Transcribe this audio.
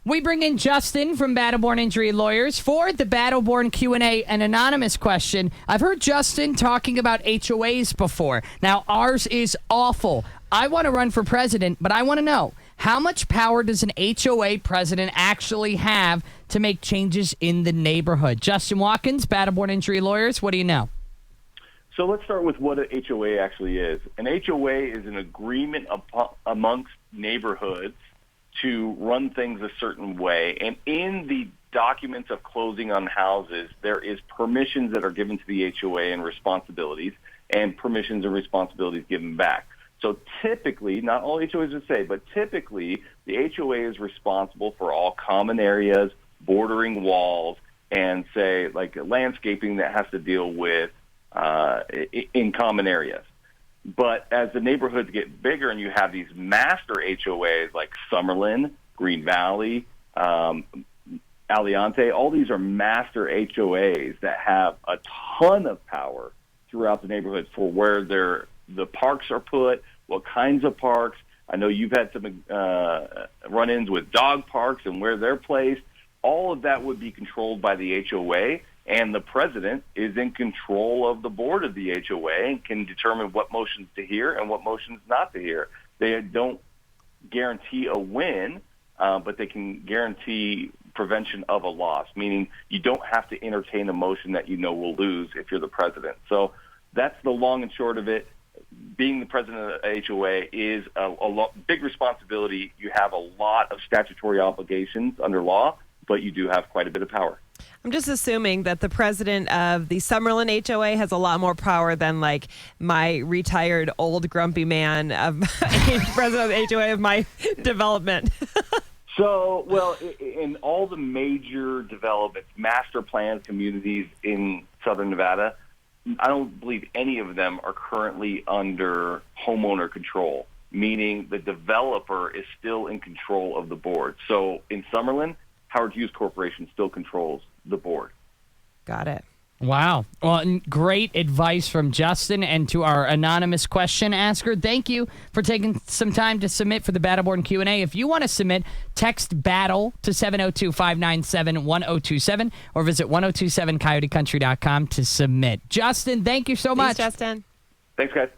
We bring in Justin from Battleborn Injury Lawyers for the Battleborn Q&A, an anonymous question. I've heard Justin talking about HOAs before. Now, ours is awful. I want to run for president, but I want to know, how much power does an HOA president actually have to make changes in the neighborhood? Justin Watkins, Battleborn Injury Lawyers, what do you know? So let's start with what an HOA actually is. An HOA is an agreement amongst neighborhoods to run things a certain way. And in the documents of closing on houses, there is permissions that are given to the HOA and responsibilities, and permissions and responsibilities given back. So typically, not all HOAs would say, but typically the HOA is responsible for all common areas, bordering walls, and say like landscaping that has to deal with in common areas. But as the neighborhoods get bigger and you have these master HOAs like Summerlin, Green Valley, Aliante, all these are master HOAs that have a ton of power throughout the neighborhood for where the parks are put, what kinds of parks. I know you've had some run-ins with dog parks and where they're placed. All of that would be controlled by the HOA, and the president is in control of the board of the HOA and can determine what motions to hear and what motions not to hear. They don't guarantee a win, but they can guarantee prevention of a loss, meaning you don't have to entertain a motion that you know will lose if you're the president. So that's the long and short of it. Being the president of the HOA is a big responsibility. You have a lot of statutory obligations under law, but you do have quite a bit of power. I'm just assuming that the president of the Summerlin HOA has a lot more power than like my retired old grumpy man of president of the HOA of my development. So, well, in all the major developments, master planned communities in Southern Nevada, I don't believe any of them are currently under homeowner control, meaning the developer is still in control of the board. So in Summerlin, Howard Hughes Corporation still controls the board. Got it. Wow. Well, great advice from Justin. And to our anonymous question asker, thank you for taking some time to submit for the Battleborn Q&A. If you want to submit, text BATTLE to 702-597-1027 or visit 1027coyotecountry.com to submit. Justin, thank you so much. Thanks, Justin. Thanks, guys.